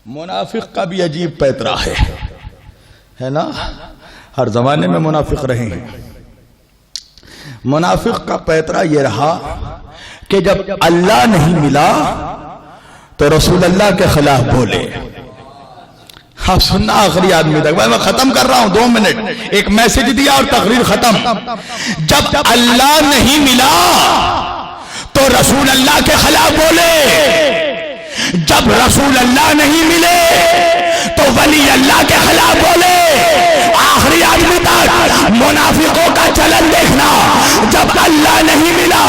منافق کا بھی عجیب پیترا ہے نا؟ ہر زمانے میں منافق رہے ہیں. منافق کا پیترا یہ رہا کہ جب اللہ نہیں ملا تو رسول اللہ کے خلاف بولے. ہاں سننا آخری آدمی تک، میں ختم کر رہا ہوں 2 منٹ، ایک میسج دیا اور تقریر ختم. جب اللہ نہیں ملا تو رسول اللہ کے خلاف بولے، جب رسول اللہ نہیں ملے تو ولی اللہ کے خلاف بولے. آخری آدمی تک منافقوں کا چلن دیکھنا، جب اللہ نہیں ملا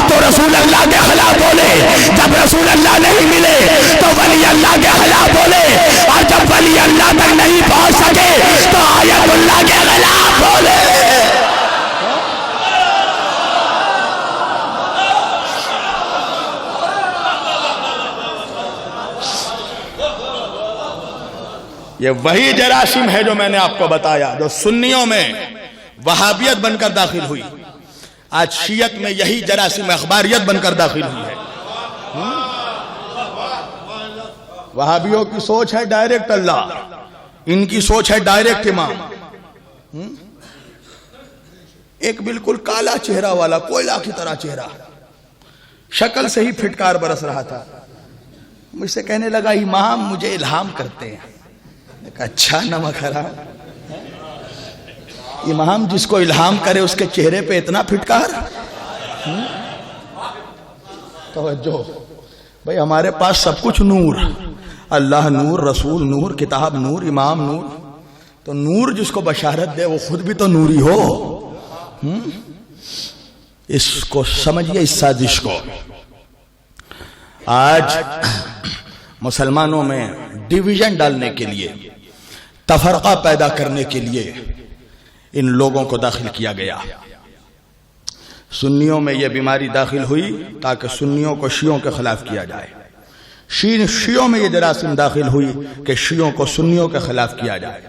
تو رسول اللہ کے خلاف بولے، جب رسول اللہ نہیں ملے تو ولی اللہ کے خلاف بولے، اور جب ولی اللہ تک نہیں پہنچ سکے تو آیت اللہ کے خلاف بولے. یہ وہی جراثیم ہے جو میں نے آپ کو بتایا، جو سنیوں میں وہابیت بن کر داخل ہوئی. آج شیعت میں یہی جراثیم اخباریت بن کر داخل ہوئی ہے. وہابیوں کی سوچ ہے ڈائریکٹ اللہ، ان کی سوچ ہے ڈائریکٹ امام. ایک بالکل کالا چہرہ والا، کوئلہ کی طرح چہرہ، شکل سے ہی پھٹکار برس رہا تھا. مجھ سے کہنے لگا امام مجھے الہام کرتے ہیں. اچھا نمک حرام، امام جس کو الہام کرے اس کے چہرے پہ اتنا پھٹکار. توجہ بھئی، ہمارے پاس سب کچھ نور، اللہ نور، رسول نور، کتاب نور، امام نور. تو نور جس کو بشارت دے وہ خود بھی تو نوری ہو. اس کو سمجھئے، اس سازش کو. آج مسلمانوں میں ڈیویژن ڈالنے کے لیے، تفرقہ پیدا کرنے کے لیے ان لوگوں کو داخل کیا گیا. سنیوں میں یہ بیماری داخل ہوئی تاکہ سنیوں کو شیعوں کے خلاف کیا جائے. شیعوں میں یہ جراثیم داخل ہوئی کہ شیعوں کو سنیوں کے خلاف کیا جائے.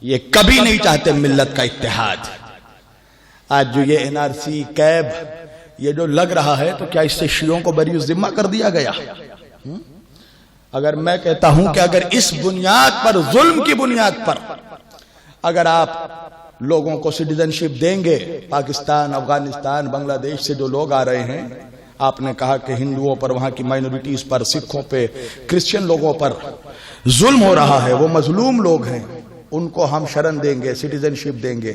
یہ کبھی نہیں چاہتے ملت کا اتحاد. آج جو یہ NRC کیب یہ جو لگ رہا ہے، تو کیا اس سے شیعوں کو بری الذمہ کر دیا گیا؟ اگر میں کہتا ہوں کہ اگر اس بنیاد پر، ظلم کی بنیاد پر، اگر آپ لوگوں کو سٹیزنشپ دیں گے، پاکستان، افغانستان، بنگلہ دیش سے جو لوگ آ رہے ہیں، آپ نے کہا کہ ہندوؤں پر، وہاں کی مائنورٹیز پر، سکھوں پہ، کرسچن لوگوں پر ظلم ہو رہا ہے، وہ مظلوم لوگ ہیں، ان کو ہم شرن دیں گے، سٹیزنشپ دیں گے.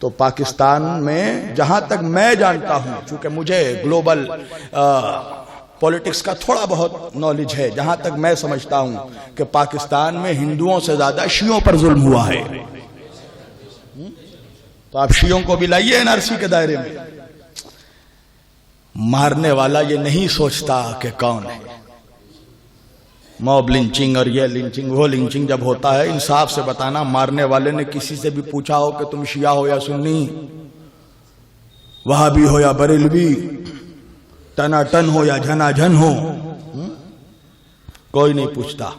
تو پاکستان میں جہاں تک میں جانتا ہوں، چونکہ مجھے گلوبل پولیٹکس کا تھوڑا بہت نالج ہے، جہاں تک میں سمجھتا ہوں کہ پاکستان میں ہندوؤں سے زیادہ شیعوں پر ظلم ہوا ہے. تو آپ شیعوں کو بھی لائیے NRC کے دائرے میں. مارنے والا یہ نہیں سوچتا کہ کون ہے. موب لنچنگ اور یہ لنچنگ وہ لنچنگ جب ہوتا ہے، انصاف سے بتانا، مارنے والے نے کسی سے بھی پوچھا ہو کہ تم شیعہ ہو یا سنی، وہابی ہو یا بریلوی، ٹنا ٹن ہو یا جھنا جھن ہو، کوئی نہیں پوچھتا.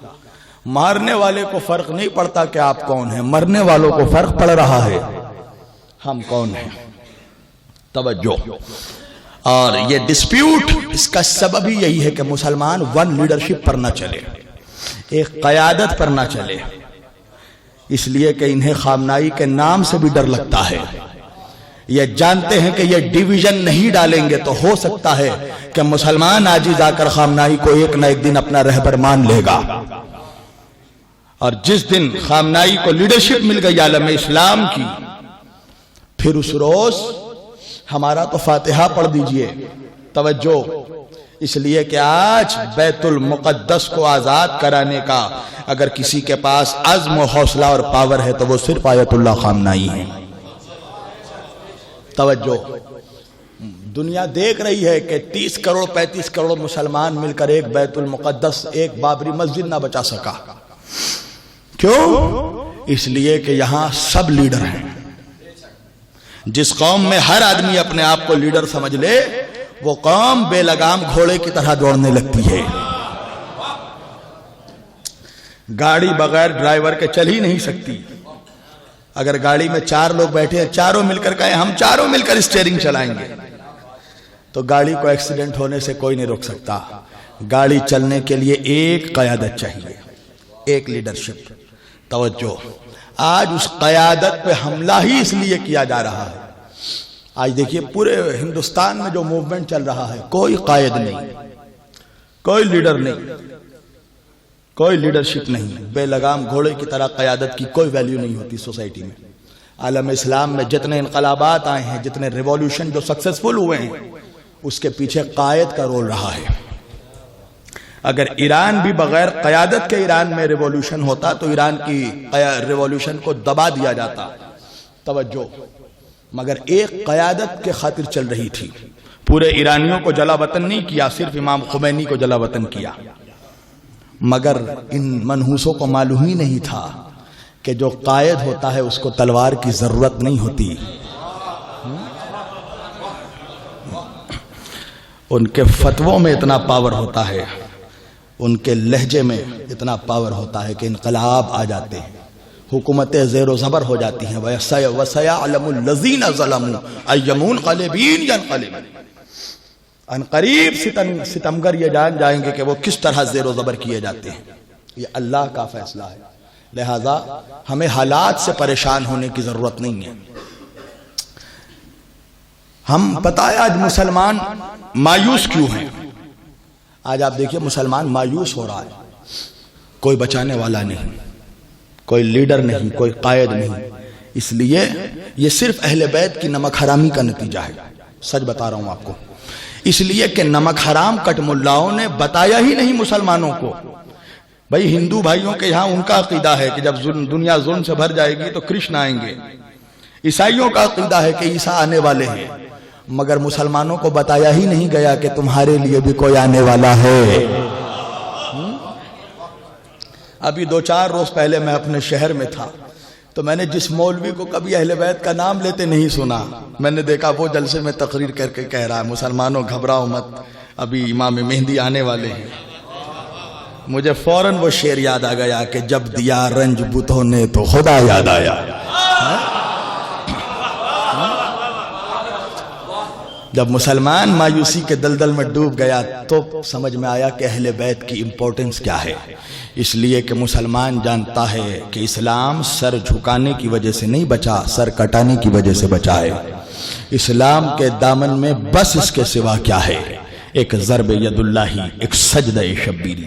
مارنے والے کو فرق نہیں پڑتا کہ آپ کون ہیں، مرنے والوں کو فرق پڑ رہا ہے ہم کون ہیں. توجہ. اور یہ ڈسپیوٹ، اس کا سبب ہی یہی ہے کہ مسلمان ون لیڈرشپ پر نہ چلے، ایک قیادت پر نہ چلے. اس لیے کہ انہیں خامنائی کے نام سے بھی ڈر لگتا ہے. یہ جانتے ہیں کہ یہ ڈیویژن نہیں ڈالیں گے تو ہو سکتا ہے کہ مسلمان عاجز آ کر خامنائی کو ایک نہ ایک دن اپنا رہبر مان لے گا. اور جس دن خامنائی کو لیڈرشپ مل گئی عالم اسلام کی، پھر اس روز ہمارا تو فاتحہ پڑھ دیجئے. توجہ. اس لیے کہ آج بیت المقدس کو آزاد کرانے کا اگر کسی کے پاس عزم و حوصلہ اور پاور ہے تو وہ صرف آیت اللہ خامنائی ہے. توجہ. دنیا دیکھ رہی ہے کہ 30 کروڑ 35 کروڑ مسلمان مل کر ایک بیت المقدس، ایک بابری مسجد نہ بچا سکا. کیوں؟ اس لیے کہ یہاں سب لیڈر ہیں. جس قوم میں ہر آدمی اپنے آپ کو لیڈر سمجھ لے، وہ قوم بے لگام گھوڑے کی طرح دوڑنے لگتی ہے. گاڑی بغیر ڈرائیور کے چل ہی نہیں سکتی. اگر گاڑی میں 4 لوگ بیٹھے ہیں، چاروں مل کر کہیں ہم چاروں مل کر اسٹیئرنگ چلائیں گے، تو گاڑی کو ایکسیڈنٹ ہونے سے کوئی نہیں روک سکتا. گاڑی چلنے کے لیے ایک قیادت چاہیے. ایک لیڈرشپ. توجہ، آج اس قیادت پہ حملہ ہی اس لیے کیا جا رہا ہے. آج دیکھیے پورے ہندوستان میں جو موومنٹ چل رہا ہے، کوئی قائد نہیں، کوئی لیڈر نہیں، کوئی لیڈرشپ نہیں. بے لگام گھوڑے کی طرح قیادت کی کوئی ویلیو نہیں ہوتی سوسائٹی میں. عالم اسلام میں جتنے انقلابات آئے ہیں، جتنے ریولیوشن جو سکسیسفل ہوئے ہیں، اس کے پیچھے قائد کا رول رہا ہے. اگر ایران بھی بغیر قیادت کے ایران میں ریولیوشن ہوتا تو ایران کی ریولیوشن کو دبا دیا جاتا. توجہ، مگر ایک قیادت کے خاطر چل رہی تھی. پورے ایرانیوں کو جلا وطن نہیں کیا، صرف امام خمینی کو جلا وطن کیا. مگر ان منحوسوں کو معلوم ہی نہیں تھا کہ جو قائد ہوتا ہے اس کو تلوار کی ضرورت نہیں ہوتی. ان کے فتووں میں اتنا پاور ہوتا ہے، ان کے لہجے میں اتنا پاور ہوتا ہے کہ انقلاب آ جاتے ہیں، حکومتیں زیر و زبر ہو جاتی ہیں. وَسَيَعْلَمُ الَّذِينَ ظَلَمُوا أَيَّ مُنْقَلِبٍ يَنْقَلِبُونَ. ان قریب ستمگر یہ جان جائیں گے کہ وہ کس طرح زیر و زبر کیے جاتے ہیں. یہ اللہ کا فیصلہ ہے، لہذا ہمیں حالات سے پریشان ہونے کی ضرورت نہیں ہے. ہم پتہ ہے آج مسلمان مایوس کیوں ہیں. آج آپ دیکھیے مسلمان مایوس ہو رہا ہے. کوئی بچانے والا نہیں، کوئی لیڈر نہیں، کوئی قائد نہیں. اس لیے یہ صرف اہل بیت کی نمک حرامی کا نتیجہ ہے. سچ بتا رہا ہوں آپ کو. اس لیے کہ نمک حرام کٹ ملاؤں نے بتایا ہی نہیں مسلمانوں کو. بھائی ہندو بھائیوں کے یہاں ان کا عقیدہ ہے کہ جب دنیا ظلم سے بھر جائے گی تو کرشن آئیں گے. عیسائیوں کا عقیدہ ہے کہ عیسیٰ آنے والے ہیں. مگر مسلمانوں کو بتایا ہی نہیں گیا کہ تمہارے لیے بھی کوئی آنے والا ہے. ابھی 2-4 روز پہلے میں اپنے شہر میں تھا تو میں نے جس مولوی کو کبھی اہل بیت کا نام لیتے نہیں سنا، میں نے دیکھا وہ جلسے میں تقریر کر کے کہہ رہا ہے مسلمانوں گھبراؤ مت، ابھی امام مہدی آنے والے ہیں. مجھے فوراً وہ شعر یاد آ گیا کہ جب دیا رنج بتوں نے تو خدا یاد آیا. جب مسلمان مایوسی کے دلدل میں ڈوب گیا تو سمجھ میں آیا کہ اہل بیت کی امپورٹنس کیا ہے. اس لیے کہ مسلمان جانتا ہے کہ اسلام سر جھکانے کی وجہ سے نہیں بچا، سر کٹانے کی وجہ سے بچا ہے. اسلام کے دامن میں بس اس کے سوا کیا ہے؟ ایک ضرب ید اللہ، ایک سجدہ شبیری.